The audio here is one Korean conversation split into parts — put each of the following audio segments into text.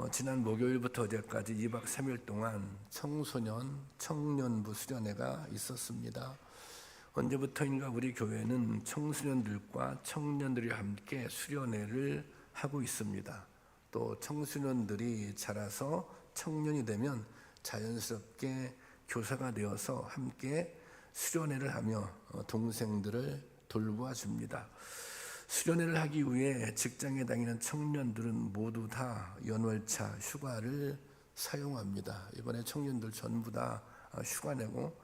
지난 목요일부터 어제까지 2박 3일 동안 청소년, 청년부 수련회가 있었습니다. 언제부터인가 우리 교회는 청소년들과 청년들이 함께 수련회를 하고 있습니다. 또 청소년들이 자라서 청년이 되면 자연스럽게 교사가 되어서 함께 수련회를 하며 동생들을 돌보아 줍니다. 수련회를 하기 위해 직장에 다니는 청년들은 모두 다 연월차 휴가를 사용합니다. 이번에 청년들 전부 다 휴가 내고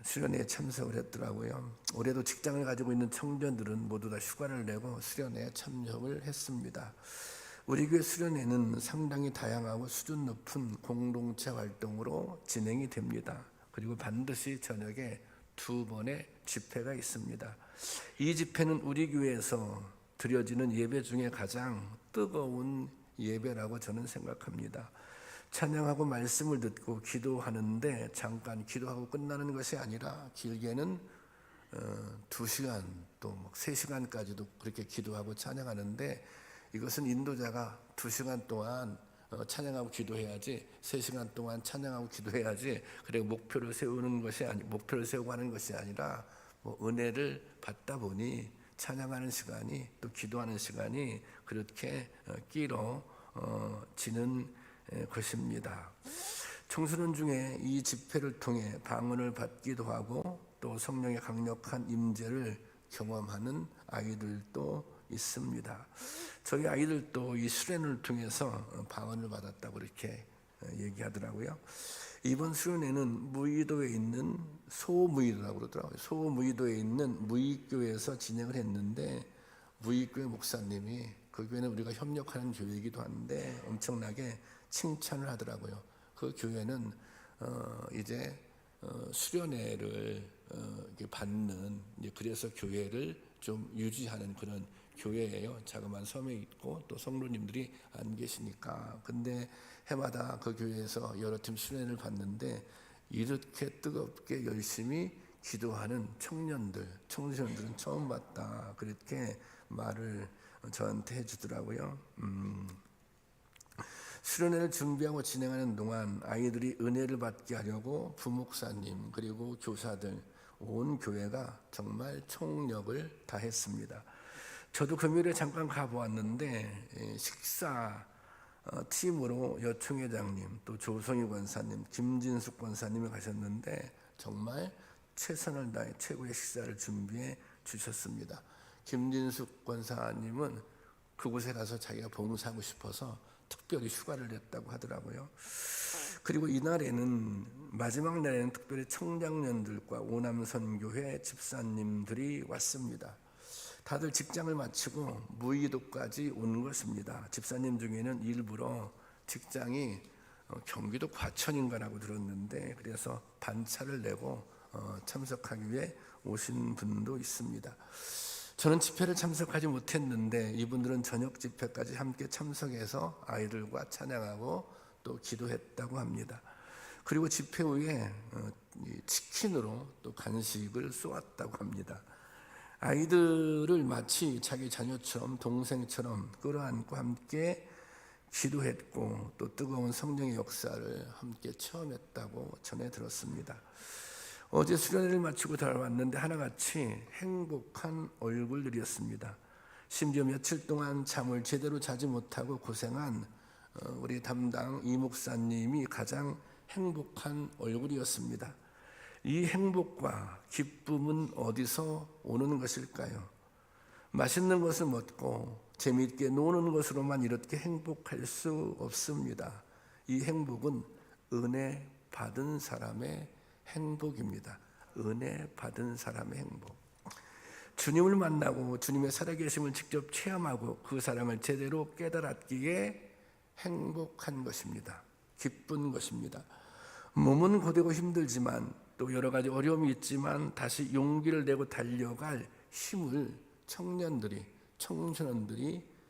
수련회에 참석을 했더라고요. 올해도 직장을 가지고 있는 청년들은 모두 다 휴가를 내고 수련회에 참석을 했습니다. 우리 교회 수련회는 상당히 다양하고 수준 높은 공동체 활동으로 진행이 됩니다. 그리고 반드시 저녁에 2번의 집회가 있습니다. 이 집회는 우리 교회에서 드려지는 예배 중에 가장 뜨거운 예배라고 저는 생각합니다. 찬양하고 말씀을 듣고 기도하는데 잠깐 기도하고 끝나는 것이 아니라 길게는 2시간 또 3시간까지도 그렇게 기도하고 찬양하는데, 이것은 인도자가 2시간 동안 찬양하고 기도해야지, 3시간 동안 찬양하고 기도해야지, 그리고 목표를 세우는 것이 목표를 세우고 하는 것이 아니라 은혜를 받다 보니 찬양하는 시간이 또 기도하는 시간이 그렇게 길어지는 것입니다. 청소년 중에 이 집회를 통해 방언을 받기도 하고 또 성령의 강력한 임재를 경험하는 아이들도 있습니다. 저희 아이들도 이 수련을 통해서 방언을 받았다고 이렇게 얘기하더라고요. 이번 수련회는 무의도에 있는 소무의도라고 그러더라고요. 소무의도에 있는 무의교회에서 진행을 했는데, 무의교회 목사님이, 그 교회는 우리가 협력하는 교회이기도 한데 엄청나게 칭찬을 하더라고요. 그 교회는 이제 수련회를 받는, 그래서 교회를 좀 유지하는 그런 교회예요. 자그마한 섬에 있고 또 성도님들이 안 계시니까. 근데 해마다 그 교회에서 여러 팀 수련회를 받는데 이렇게 뜨겁게 열심히 기도하는 청소년들은 처음 봤다, 그렇게 말을 저한테 해주더라고요. 수련회를 준비하고 진행하는 동안 아이들이 은혜를 받게 하려고 부목사님 그리고 교사들, 온 교회가 정말 총력을 다했습니다. 저도 금요일에 잠깐 가보았는데 식사 팀으로 여총회장님, 또 조성희 권사님, 김진숙 권사님이 가셨는데 정말 최선을 다해 최고의 식사를 준비해 주셨습니다. 김진숙 권사님은 그곳에 가서 자기가 봉사하고 싶어서 특별히 휴가를 냈다고 하더라고요. 그리고 이날에는, 마지막 날에는 특별히 청장년들과 오남선교회 집사님들이 왔습니다. 다들 직장을 마치고 무의도까지 온 것입니다. 집사님 중에는 일부러 직장이 경기도 과천인가라고 들었는데, 그래서 반차를 내고 참석하기 위해 오신 분도 있습니다. 저는 집회를 참석하지 못했는데 이분들은 저녁 집회까지 함께 참석해서 아이들과 찬양하고 또 기도했다고 합니다. 그리고 집회 후에 치킨으로 또 간식을 쏘았다고 합니다. 아이들을 마치 자기 자녀처럼, 동생처럼 끌어안고 함께 기도했고 또 뜨거운 성령의 역사를 함께 체험했다고 전해 들었습니다. 어제 수련회를 마치고 돌아왔는데 하나같이 행복한 얼굴들이었습니다. 심지어 며칠 동안 잠을 제대로 자지 못하고 고생한 우리 담당 이 목사님이 가장 행복한 얼굴이었습니다. 이 행복과 기쁨은 어디서 오는 것일까요? 맛있는 것을 먹고 재미있게 노는 것으로만 이렇게 행복할 수 없습니다. 이 행복은 은혜 받은 사람의 행복입니다. 은혜 받은 사람의 행복. 주님을 만나고 주님의 살아계심을 직접 체험하고 그 사랑을 제대로 깨달았기에 행복한 것입니다. 기쁜 것입니다. 몸은 고되고 힘들지만 또 여러 가지 어려움이 있지만 다시 용기를 내고 달려갈 힘을 청소년들이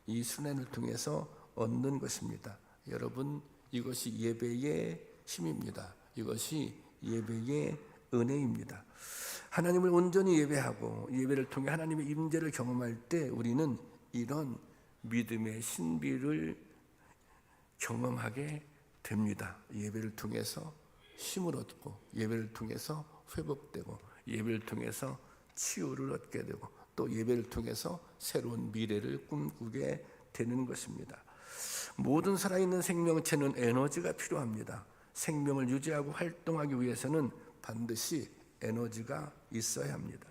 이 수련을 통해서 얻는 것입니다. 여러분, 이것이 예배의 힘입니다. 이것이 예배의 은혜입니다. 하나님을 온전히 예배하고 예배를 통해 하나님의 임재를 경험할 때 우리는 이런 믿음의 신비를 경험하게 됩니다. 예배를 통해서 힘을 얻고 예배를 통해서 회복되고 예배를 통해서 치유를 얻게 되고 또 예배를 통해서 새로운 미래를 꿈꾸게 되는 것입니다. 모든 살아있는 생명체는 에너지가 필요합니다. 생명을 유지하고 활동하기 위해서는 반드시 에너지가 있어야 합니다.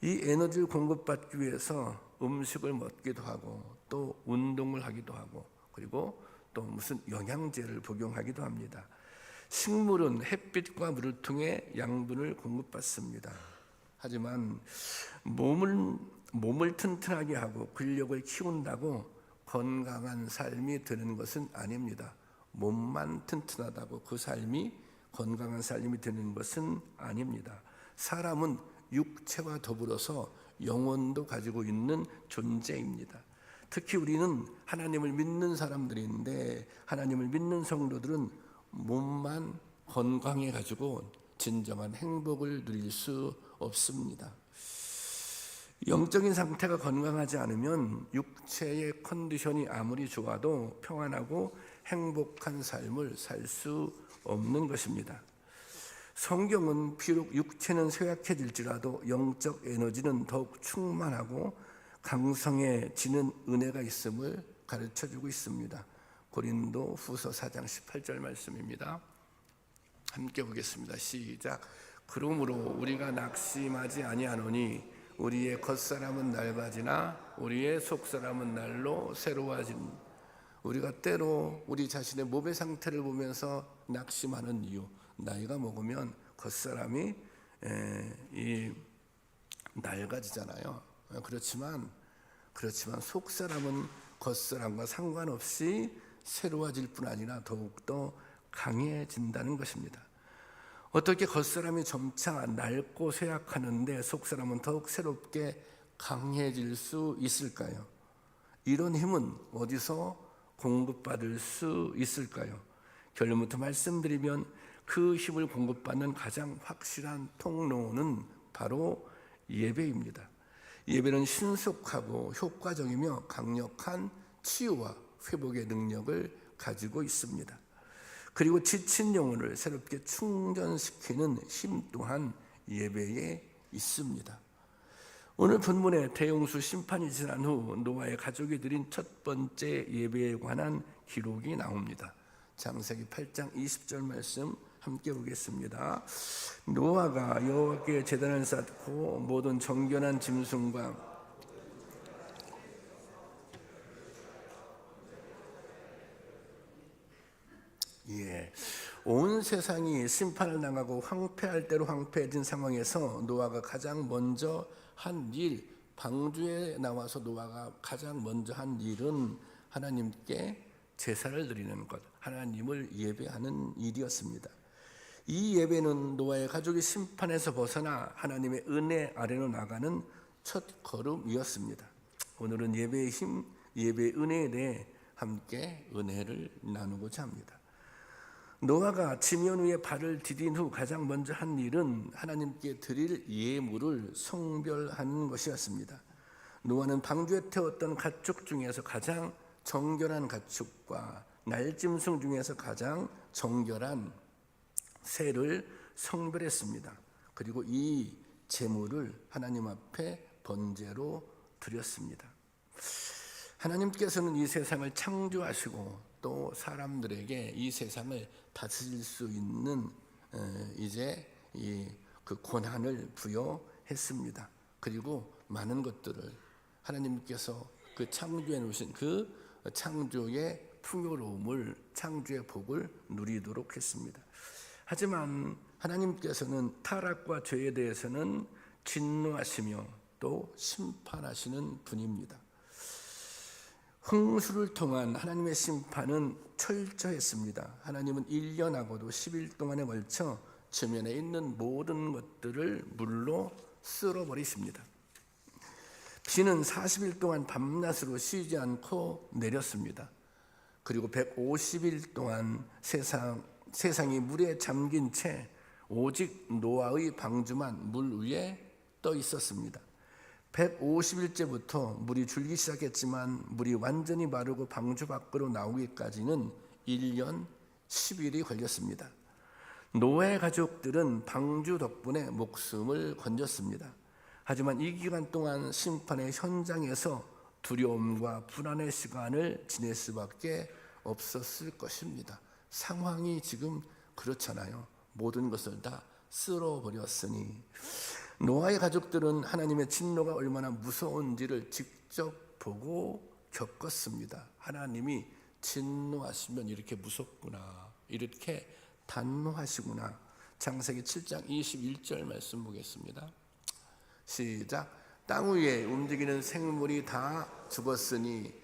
이 에너지를 공급받기 위해서 음식을 먹기도 하고 또 운동을 하기도 하고 그리고 또 무슨 영양제를 복용하기도 합니다. 식물은 햇빛과 물을 통해 양분을 공급받습니다. 하지만 몸을 튼튼하게 하고 근력을 키운다고 건강한 삶이 되는 것은 아닙니다. 몸만 튼튼하다고 그 삶이 건강한 삶이 되는 것은 아닙니다. 사람은 육체와 더불어서 영혼도 가지고 있는 존재입니다. 특히 우리는 하나님을 믿는 사람들인데 하나님을 믿는 성도들은 몸만 건강해 가지고 진정한 행복을 누릴 수 없습니다. 영적인 상태가 건강하지 않으면 육체의 컨디션이 아무리 좋아도 평안하고 행복한 삶을 살 수 없는 것입니다. 성경은 비록 육체는 쇠약해질지라도 영적 에너지는 더욱 충만하고 강성해지는 은혜가 있음을 가르쳐주고 있습니다. 고린도 후서 4장 18절 말씀입니다. 함께 보겠습니다. 시작. 그러므로 우리가 낙심하지 아니하노니 우리의 겉사람은 낡아지나 우리의 속사람은 날로 새로워진. 우리가 때로 우리 자신의 몸의 상태를 보면서 낙심하는 이유, 나이가 먹으면 겉사람이 낡아지잖아요. 그렇지만 속사람은 겉사람과 상관없이 새로워질 뿐 아니라 더욱더 강해진다는 것입니다. 어떻게 겉사람이 점차 낡고 쇠약하는데 속사람은 더욱 새롭게 강해질 수 있을까요? 이런 힘은 어디서 공급받을 수 있을까요? 결론부터 말씀드리면 그 힘을 공급받는 가장 확실한 통로는 바로 예배입니다. 예배는 신속하고 효과적이며 강력한 치유와 회복의 능력을 가지고 있습니다. 그리고 지친 영혼을 새롭게 충전시키는 힘 또한 예배에 있습니다. 오늘 본문의 대홍수 심판이 지난 후 노아의 가족이 드린 첫 번째 예배에 관한 기록이 나옵니다. 창세기 8장 20절 말씀 함께 보겠습니다. 노아가 여호와께 제단을 쌓고 모든 정결한 짐승과 온 세상이 심판을 당하고 황폐할 대로 황폐해진 상황에서 노아가 가장 먼저 한 일, 방주에 나와서 노아가 가장 먼저 한 일은 하나님께 제사를 드리는 것, 하나님을 예배하는 일이었습니다. 이 예배는 노아의 가족이 심판에서 벗어나 하나님의 은혜 아래로 나가는 첫 걸음이었습니다. 오늘은 예배의 힘, 예배의 은혜에 대해 함께 은혜를 나누고자 합니다. 노아가 지면 위에 발을 디딘 후 가장 먼저 한 일은 하나님께 드릴 예물을 성별하는 것이었습니다. 노아는 방주에 태웠던 가축 중에서 가장 정결한 가축과 날짐승 중에서 가장 정결한 새를 성별했습니다. 그리고 이 제물을 하나님 앞에 번제로 드렸습니다. 하나님께서는 이 세상을 창조하시고 또 사람들에게 이 세상을 다스릴 수 있는 이제 그 권한을 부여했습니다. 그리고 많은 것들을 하나님께서 그 창조해 놓으신 그 창조의 풍요로움을, 창조의 복을 누리도록 했습니다. 하지만 하나님께서는 타락과 죄에 대해서는 진노하시며 또 심판하시는 분입니다. 홍수를 통한 하나님의 심판은 철저했습니다. 하나님은 1년하고도 10일 동안에 걸쳐 지면에 있는 모든 것들을 물로 쓸어버리십니다. 비는 40일 동안 밤낮으로 쉬지 않고 내렸습니다. 그리고 150일 동안 세상이 물에 잠긴 채 오직 노아의 방주만 물 위에 떠 있었습니다. 150일째부터 물이 줄기 시작했지만 물이 완전히 마르고 방주 밖으로 나오기까지는 1년 10일이 걸렸습니다. 노아의 가족들은 방주 덕분에 목숨을 건졌습니다. 하지만 이 기간 동안 심판의 현장에서 두려움과 불안의 시간을 지낼 수밖에 없었을 것입니다. 상황이 지금 그렇잖아요. 모든 것을 다 쓸어버렸으니. 노아의 가족들은 하나님의 진노가 얼마나 무서운지를 직접 보고 겪었습니다. 하나님이 진노하시면 이렇게 무섭구나, 이렇게 단노하시구나. 창세기 7장 21절 말씀 보겠습니다. 시작. 땅 위에 움직이는 생물이 다 죽었으니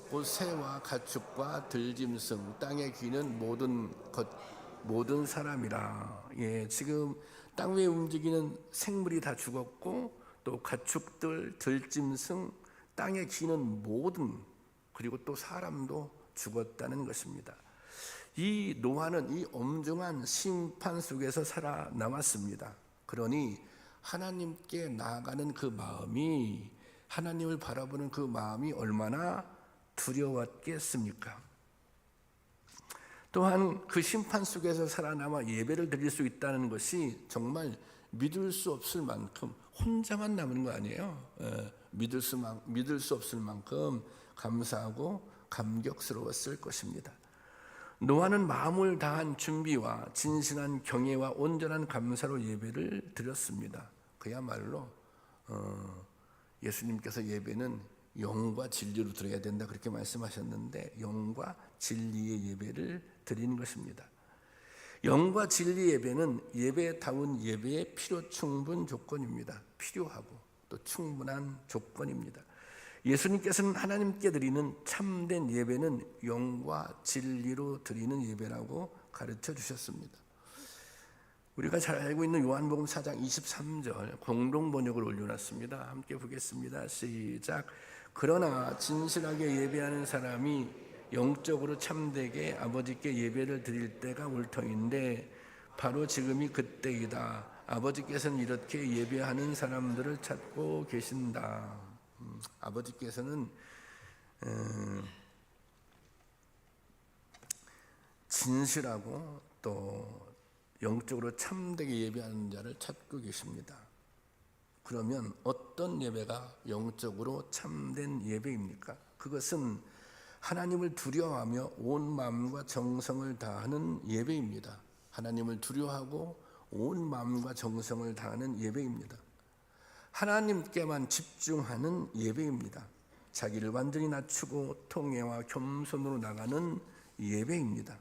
곧 새와 가축과 들짐승, 땅에 기는 모든 사람이라. 지금 땅 위에 움직이는 생물이 다 죽었고, 또 가축들, 들짐승, 땅에 기는 모든, 그리고 또 사람도 죽었다는 것입니다. 이 노아는 이 엄중한 심판 속에서 살아남았습니다. 그러니 하나님께 나아가는 그 마음이, 하나님을 바라보는 그 마음이 얼마나 두려웠겠습니까? 또한 그 심판 속에서 살아남아 예배를 드릴 수 있다는 것이 정말 믿을 수 없을 만큼, 혼자만 남은 거 아니에요. 믿을 수 없을 만큼 감사하고 감격스러웠을 것입니다. 노아는 마음을 다한 준비와 진실한 경외와 온전한 감사로 예배를 드렸습니다. 그야말로 예수님께서 예배는 영과 진리로 드려야 된다, 그렇게 말씀하셨는데, 영과 진리의 예배를 드리는 것입니다. 영과 진리 예배는 예배다운 예배의 필요 충분 조건입니다. 필요하고 또 충분한 조건입니다. 예수님께서는 하나님께 드리는 참된 예배는 영과 진리로 드리는 예배라고 가르쳐 주셨습니다. 우리가 잘 알고 있는 요한복음 4장 23절 공동 번역을 올려놨습니다. 함께 보겠습니다. 시작. 그러나 진실하게 예배하는 사람이 영적으로 참되게 아버지께 예배를 드릴 때가 올 터인데 바로 지금이 그때이다. 아버지께서는 이렇게 예배하는 사람들을 찾고 계신다. 아버지께서는 진실하고 또 영적으로 참되게 예배하는 자를 찾고 계십니다. 그러면 어떤 예배가 영적으로 참된 예배입니까? 그것은 하나님을 두려워하며 온 마음과 정성을 다하는 예배입니다. 하나님을 두려워하고 온 마음과 정성을 다하는 예배입니다. 하나님께만 집중하는 예배입니다. 자기를 완전히 낮추고 통회와 겸손으로 나가는 예배입니다.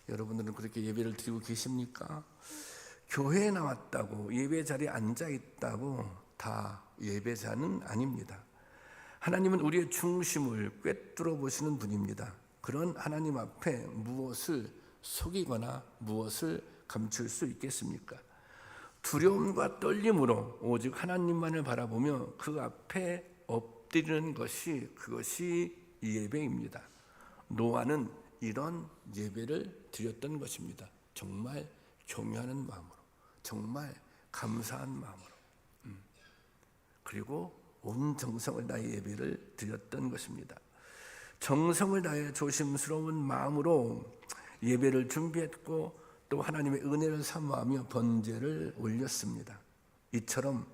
여러분들은 그렇게 예배를 드리고 계십니까? 교회에 나왔다고, 예배 자리에 앉아 있다고 다 예배자는 아닙니다. 하나님은 우리의 중심을 꿰뚫어 보시는 분입니다. 그런 하나님 앞에 무엇을 속이거나 무엇을 감출 수 있겠습니까? 두려움과 떨림으로 오직 하나님만을 바라보며 그 앞에 엎드리는 것이, 그것이 예배입니다. 노아는 이런 예배를 드렸던 것입니다. 정말 경외하는 마음으로, 정말 감사한 마음으로, 그리고 온 정성을 다해 예배를 드렸던 것입니다. 정성을 다해 조심스러운 마음으로 예배를 준비했고 또 하나님의 은혜를 사모하며 번제를 올렸습니다. 이처럼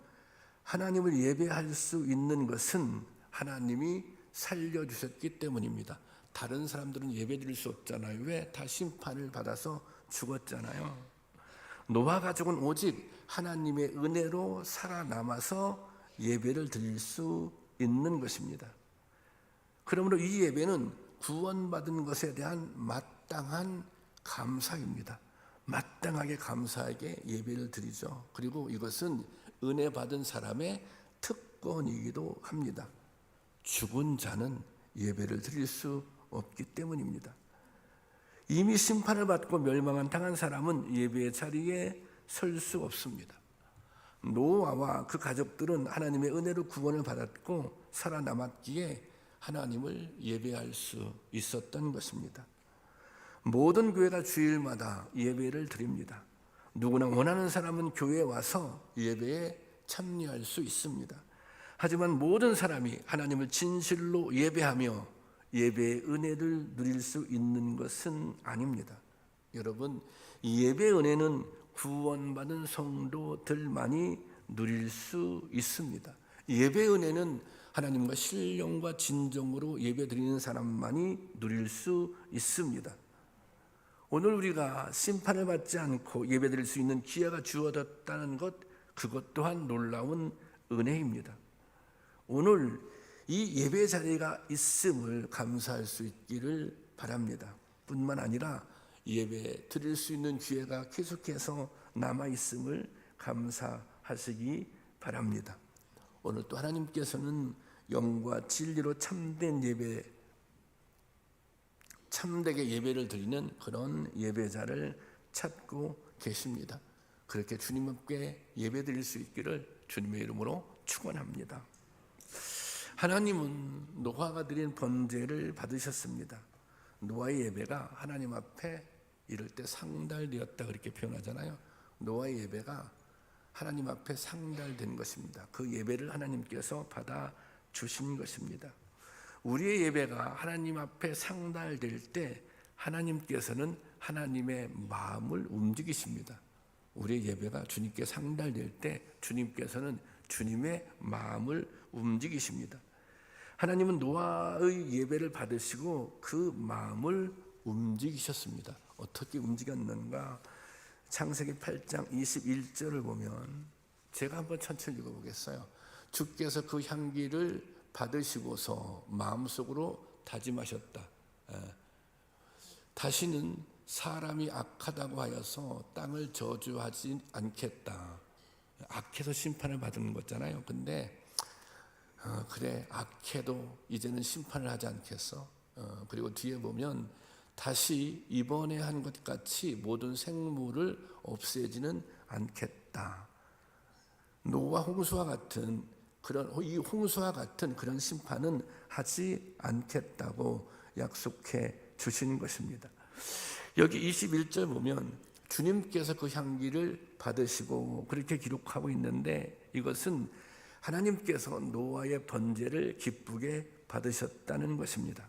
하나님을 예배할 수 있는 것은 하나님이 살려주셨기 때문입니다. 다른 사람들은 예배드릴 수 없잖아요. 왜? 다 심판을 받아서 죽었잖아요. 노아 가족은 오직 하나님의 은혜로 살아남아서 예배를 드릴 수 있는 것입니다. 그러므로 이 예배는 구원받은 것에 대한 마땅한 감사입니다. 마땅하게 감사하게 예배를 드리죠. 그리고 이것은 은혜 받은 사람의 특권이기도 합니다. 죽은 자는 예배를 드릴 수 없기 때문입니다. 이미 심판을 받고 멸망한 당한 사람은 예배의 자리에 설 수 없습니다. 노아와 그 가족들은 하나님의 은혜로 구원을 받았고 살아남았기에 하나님을 예배할 수 있었던 것입니다. 모든 교회가 주일마다 예배를 드립니다. 누구나 원하는 사람은 교회에 와서 예배에 참여할 수 있습니다. 하지만 모든 사람이 하나님을 진실로 예배하며 예배의 은혜를 누릴 수 있는 것은 아닙니다. 여러분, 예배의 은혜는 구원받은 성도들만이 누릴 수 있습니다. 예배의 은혜는 하나님과 신령과 진정으로 예배드리는 사람만이 누릴 수 있습니다. 오늘 우리가 심판을 받지 않고 예배드릴 수 있는 기회가 주어졌다는 것, 그것 또한 놀라운 은혜입니다. 오늘 이 예배 자리가 있음을 감사할 수 있기를 바랍니다. 뿐만 아니라 예배 드릴 수 있는 기회가 계속해서 남아있음을 감사하시기 바랍니다. 오늘 또 하나님께서는 영과 진리로 참된 예배, 참되게 예배를 드리는 그런 예배자를 찾고 계십니다. 그렇게 주님 앞에 예배 드릴 수 있기를 주님의 이름으로 축원합니다. 하나님은 노아가 드린 번제를 받으셨습니다. 노아의 예배가 하나님 앞에 이럴 때 상달되었다 그렇게 표현하잖아요. 노아의 예배가 하나님 앞에 상달된 것입니다. 그 예배를 하나님께서 받아 주신 것입니다. 우리의 예배가 하나님 앞에 상달될 때 하나님께서는 하나님의 마음을 움직이십니다. 우리의 예배가 주님께 상달될 때 주님께서는 주님의 마음을 움직이십니다. 하나님은 노아의 예배를 받으시고 그 마음을 움직이셨습니다. 어떻게 움직였는가? 창세기 8장 21절을 보면 제가 한번 천천히 읽어보겠어요. 주께서 그 향기를 받으시고서 마음속으로 다짐하셨다. 다시는 사람이 악하다고 하여서 땅을 저주하지 않겠다. 악해서 심판을 받은 거잖아요. 근데 그래, 악해도 이제는 심판을 하지 않겠어. 그리고 뒤에 보면 다시 이번에 한 것 같이 모든 생물을 없애지는 않겠다. 노아 홍수와 같은 그런 심판은 하지 않겠다고 약속해 주신 것입니다. 여기 21절 보면 주님께서 그 향기를 받으시고 그렇게 기록하고 있는데 이것은 하나님께서 노아의 번제를 기쁘게 받으셨다는 것입니다.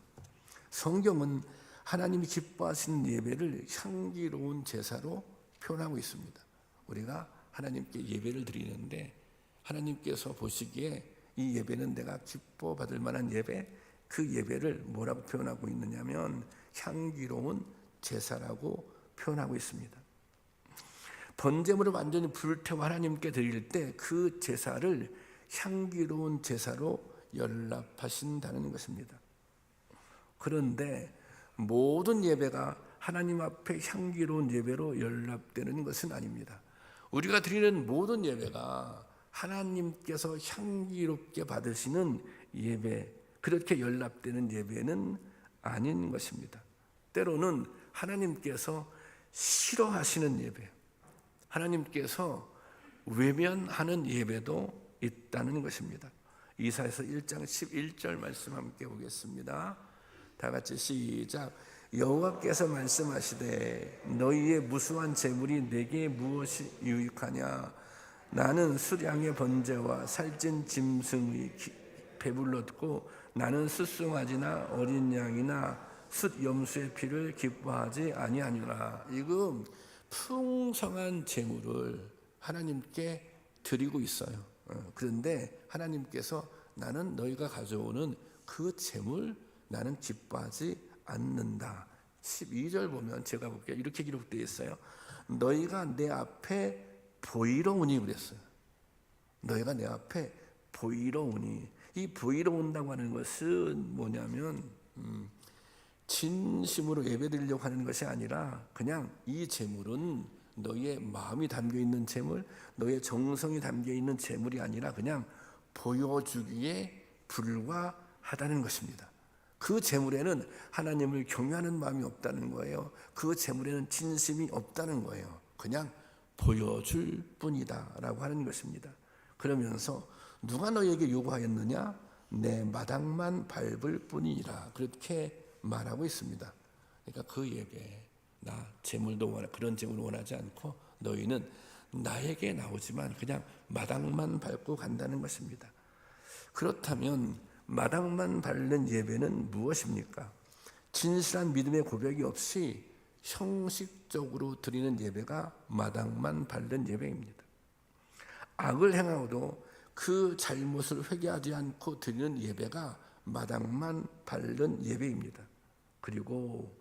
성경은 하나님이 기뻐하시는 예배를 향기로운 제사로 표현하고 있습니다. 우리가 하나님께 예배를 드리는데 하나님께서 보시기에 이 예배는 내가 기뻐 받을 만한 예배, 그 예배를 뭐라고 표현하고 있느냐면 향기로운 제사라고 표현하고 있습니다. 번제물을 완전히 불태워 하나님께 드릴 때 그 제사를 향기로운 제사로 연락하신다는 것입니다. 그런데 모든 예배가 하나님 앞에 향기로운 예배로 연락되는 것은 아닙니다. 우리가 드리는 모든 예배가 하나님께서 향기롭게 받으시는 예배, 그렇게 연락되는 예배는 아닌 것입니다. 때로는 하나님께서 싫어하시는 예배, 하나님께서 외면하는 예배도 있다는 것입니다. 이사야서 1장 11절 말씀 함께 보겠습니다. 다 같이 시작. 여호와께서 말씀하시되 너희의 무수한 재물이 내게 무엇이 유익하냐? 나는 수량의 번제와 살찐 짐승의 배불렀고 나는 숫송아지나 어린 양이나 숫 염소의 피를 기뻐하지 아니하니라. 이건 풍성한 재물을 하나님께 드리고 있어요. 그런데 하나님께서 나는 너희가 가져오는 그 재물 나는 기뻐하지 않는다. 12절 보면 제가 볼게요. 이렇게 기록되어 있어요. 너희가 내 앞에 보이러 오니 그랬어요. 너희가 내 앞에 보이러 오니. 이 보이러 온다고 하는 것은 뭐냐면 진심으로 예배드리려고 하는 것이 아니라 그냥 이 재물은 너희의 마음이 담겨있는 재물, 너희의 정성이 담겨있는 재물이 아니라 그냥 보여주기에 불과하다는 것입니다. 그 재물에는 하나님을 경외하는 마음이 없다는 거예요. 그 재물에는 진심이 없다는 거예요. 그냥 보여줄 뿐이다 라고 하는 것입니다. 그러면서 누가 너에게 요구하였느냐? 내 마당만 밟을 뿐이라 그렇게 말하고 있습니다. 그러니까 그 예배, 나 재물도 그런 재물을 원하지 않고 너희는 나에게 나오지만 그냥 마당만 밟고 간다는 것입니다. 그렇다면 마당만 밟는 예배는 무엇입니까? 진실한 믿음의 고백이 없이 형식적으로 드리는 예배가 마당만 밟는 예배입니다. 악을 행하고도 그 잘못을 회개하지 않고 드리는 예배가 마당만 밟는 예배입니다. 그리고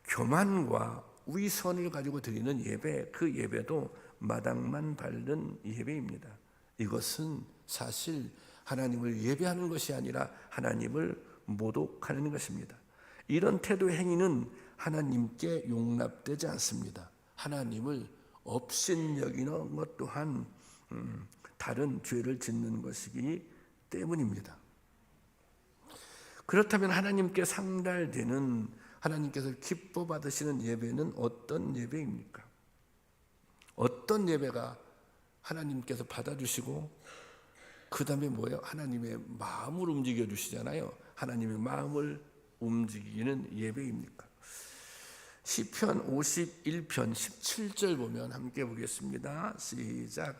교만과 위선을 가지고 드리는 예배, 그 예배도 마당만 밟는 예배입니다. 이것은 사실 하나님을 예배하는 것이 아니라 하나님을 모독하는 것입니다. 이런 태도의 행위는 하나님께 용납되지 않습니다. 하나님을 업신여기는 것 또한 다른 죄를 짓는 것이기 때문입니다. 그렇다면 하나님께 상달되는, 하나님께서 기뻐 받으시는 예배는 어떤 예배입니까? 어떤 예배가 하나님께서 받아주시고 그 다음에 뭐예요? 하나님의 마음을 움직여 주시잖아요. 하나님의 마음을 움직이는 예배입니까? 시편 51편 17절 보면 함께 보겠습니다. 시작.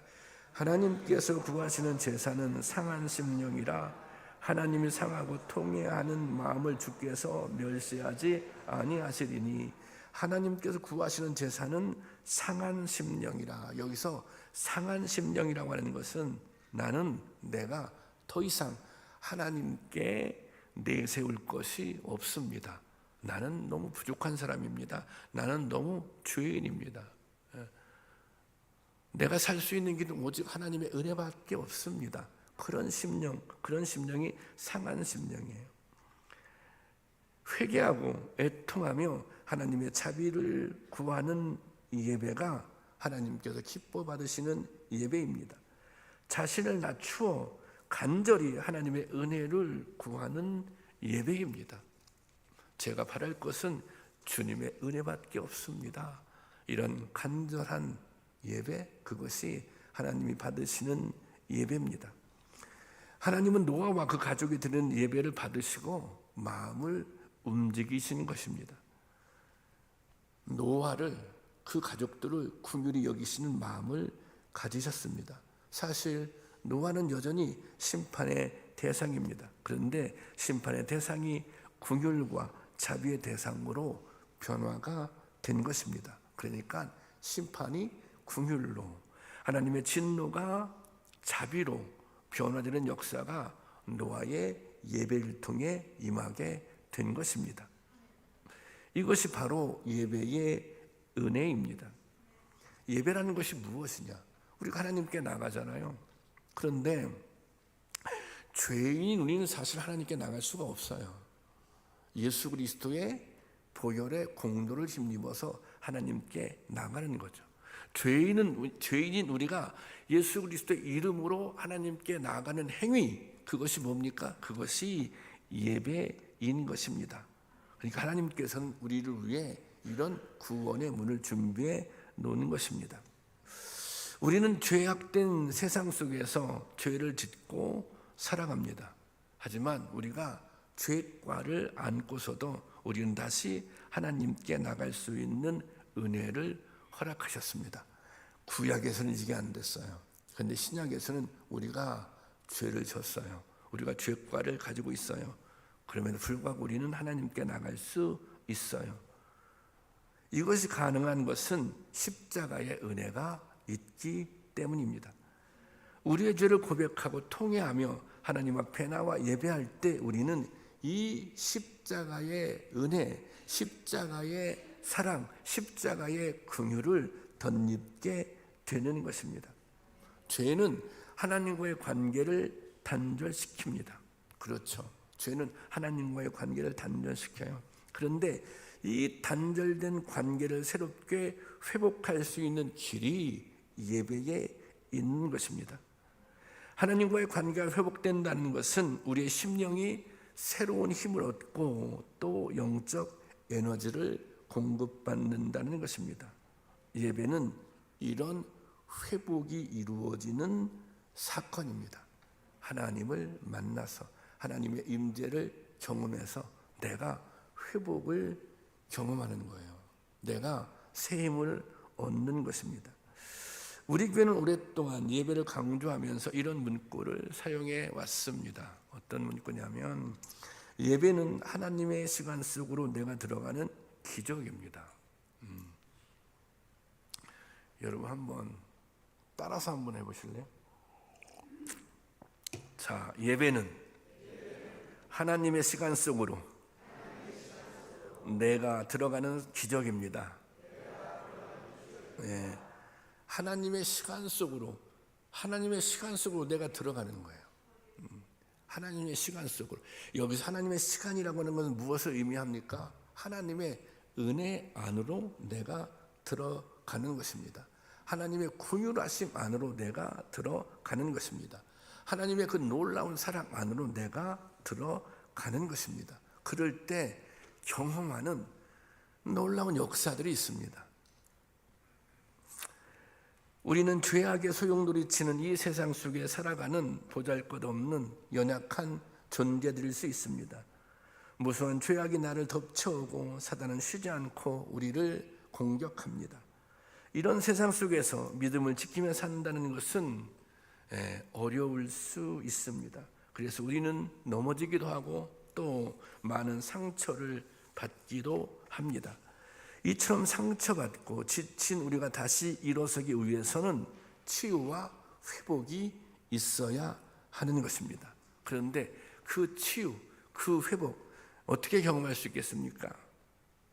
하나님께서 구하시는 제사는 상한 심령이라 하나님이 상하고 통회하는 마음을 주께서 멸시하지 아니하시리니. 하나님께서 구하시는 제사는 상한 심령이라. 여기서 상한 심령이라고 하는 것은 내가 더 이상 하나님께 내세울 것이 없습니다. 나는 너무 부족한 사람입니다. 나는 너무 죄인입니다. 내가 살 수 있는 길은 오직 하나님의 은혜밖에 없습니다. 그런 심령이 상한 심령이에요. 회개하고 애통하며 하나님의 자비를 구하는 예배가 하나님께서 기뻐 받으시는 예배입니다. 자신을 낮추어 간절히 하나님의 은혜를 구하는 예배입니다. 제가 바랄 것은 주님의 은혜밖에 없습니다. 이런 간절한 예배, 그것이 하나님이 받으시는 예배입니다. 하나님은 노아와 그 가족이 드리는 예배를 받으시고 마음을 움직이신 것입니다. 노아를, 그 가족들을 긍휼히 여기시는 마음을 가지셨습니다. 사실 노아는 여전히 심판의 대상입니다. 그런데 심판의 대상이 긍휼과 자비의 대상으로 변화가 된 것입니다. 그러니까 심판이 긍휼로, 하나님의 진노가 자비로 변화되는 역사가 노아의 예배를 통해 임하게 된 것입니다. 이것이 바로 예배의 은혜입니다. 예배라는 것이 무엇이냐? 우리가 하나님께 나가잖아요. 그런데 죄인인 우리는 사실 하나님께 나갈 수가 없어요. 예수 그리스도의 보혈의 공로를 힘입어서 하나님께 나가는 거죠. 죄인인 우리가 예수 그리스도의 이름으로 하나님께 나가는 행위, 그것이 뭡니까? 그것이 예배인 것입니다. 그러니까 하나님께서는 우리를 위해 이런 구원의 문을 준비해 놓는 것입니다. 우리는 죄악된 세상 속에서 죄를 짓고 살아갑니다. 하지만 우리가 죄과를 안고서도 우리는 다시 하나님께 나갈 수 있는 은혜를 허락하셨습니다. 구약에서는 이게 안 됐어요. 그런데 신약에서는 우리가 죄를 졌어요. 우리가 죄과를 가지고 있어요. 그럼에도 불구하고 우리는 하나님께 나갈 수 있어요. 이것이 가능한 것은 십자가의 은혜가 있기 때문입니다. 우리의 죄를 고백하고 통회하며 하나님 앞에 나와 예배할 때 우리는 이 십자가의 은혜, 십자가의 사랑, 십자가의 긍휼을 덧입게 되는 것입니다. 죄는 하나님과의 관계를 단절시킵니다. 그렇죠. 죄는 하나님과의 관계를 단절시켜요. 그런데 이 단절된 관계를 새롭게 회복할 수 있는 길이 예배에 있는 것입니다. 하나님과의 관계가 회복된다는 것은 우리의 심령이 새로운 힘을 얻고 또 영적 에너지를 공급받는다는 것입니다. 예배는 이런 회복이 이루어지는 사건입니다. 하나님을 만나서 하나님의 임재를 경험해서 내가 회복을 경험하는 거예요. 내가 새 힘을 얻는 것입니다. 우리 교회는 오랫동안 예배를 강조하면서 이런 문구를 사용해 왔습니다. 어떤 문구냐면 예배는 하나님의 시간 속으로 내가 들어가는 기적입니다. 여러분 한번 따라서 한번 해보실래요? 자, 예배는 하나님의 시간 속으로 내가 들어가는 기적입니다. 네. 하나님의 시간 속으로 내가 들어가는 거예요. 하나님의 시간 속으로. 여기서 하나님의 시간이라고 하는 것은 무엇을 의미합니까? 하나님의 은혜 안으로 내가 들어가는 것입니다. 하나님의 긍휼하심 안으로 내가 들어가는 것입니다. 하나님의 그 놀라운 사랑 안으로 내가 들어가는 것입니다. 그럴 때 경험하는 놀라운 역사들이 있습니다. 우리는 죄악의 소용돌이치는 이 세상 속에 살아가는 보잘것없는 연약한 존재들일 수 있습니다. 무수한 죄악이 나를 덮쳐오고 사단은 쉬지 않고 우리를 공격합니다. 이런 세상 속에서 믿음을 지키며 산다는 것은 어려울 수 있습니다. 그래서 우리는 넘어지기도 하고 또 많은 상처를 받기도 합니다. 이처럼 상처받고 지친 우리가 다시 일어서기 위해서는 치유와 회복이 있어야 하는 것입니다. 그런데 그 치유, 그 회복 어떻게 경험할 수 있겠습니까?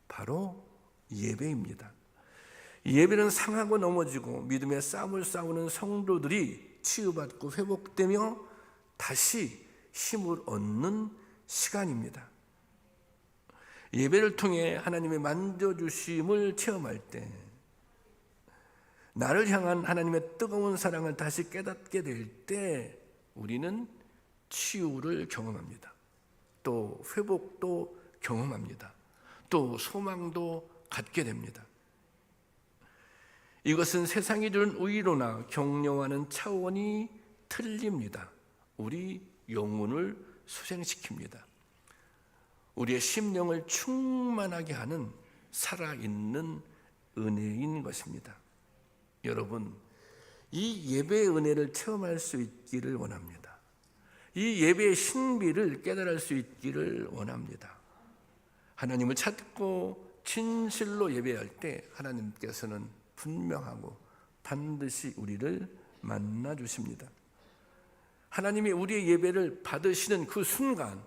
바로 예배입니다. 예배는 상하고 넘어지고 믿음의 싸움을 싸우는 성도들이 치유받고 회복되며 다시 힘을 얻는 시간입니다. 예배를 통해 하나님의 만져주심을 체험할 때 나를 향한 하나님의 뜨거운 사랑을 다시 깨닫게 될 때 우리는 치유를 경험합니다. 또 회복도 경험합니다. 또 소망도 갖게 됩니다. 이것은 세상이 주는 의로나 격려와는 차원이 틀립니다. 우리 영혼을 소생시킵니다. 우리의 심령을 충만하게 하는 살아있는 은혜인 것입니다. 여러분, 이 예배의 은혜를 체험할 수 있기를 원합니다. 이 예배의 신비를 깨달을 수 있기를 원합니다. 하나님을 찾고 진실로 예배할 때 하나님께서는 분명하고 반드시 우리를 만나 주십니다. 하나님이 우리의 예배를 받으시는 그 순간,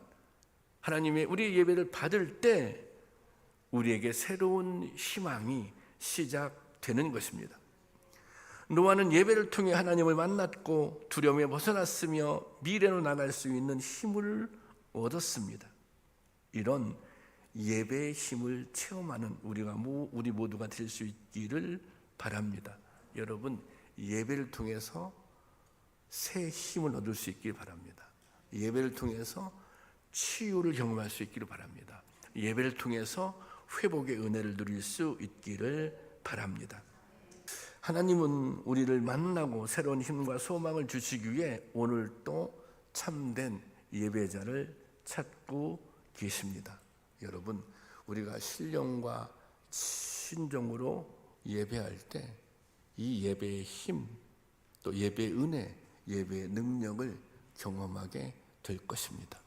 하나님의 우리의 예배를 받을 때 우리에게 새로운 희망이 시작되는 것입니다. 노아는 예배를 통해 하나님을 만났고 두려움에 벗어났으며 미래로 나갈 수 있는 힘을 얻었습니다. 이런 예배의 힘을 체험하는 우리 모두가 될 수 있기를 바랍니다. 여러분, 예배를 통해서 새 힘을 얻을 수 있기를 바랍니다. 예배를 통해서 치유를 경험할 수 있기를 바랍니다. 예배를 통해서 회복의 은혜를 누릴 수 있기를 바랍니다. 하나님은 우리를 만나고 새로운 힘과 소망을 주시기 위해 오늘 또 참된 예배자를 찾고 계십니다. 여러분, 우리가 신령과 신정으로 예배할 때 이 예배의 힘, 또 예배의 은혜, 예배의 능력을 경험하게 될 것입니다.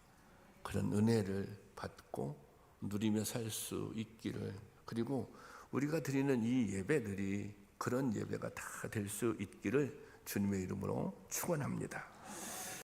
그런 은혜를 받고 누리며 살 수 있기를, 그리고 우리가 드리는 이 예배들이 그런 예배가 다 될 수 있기를 주님의 이름으로 축원합니다.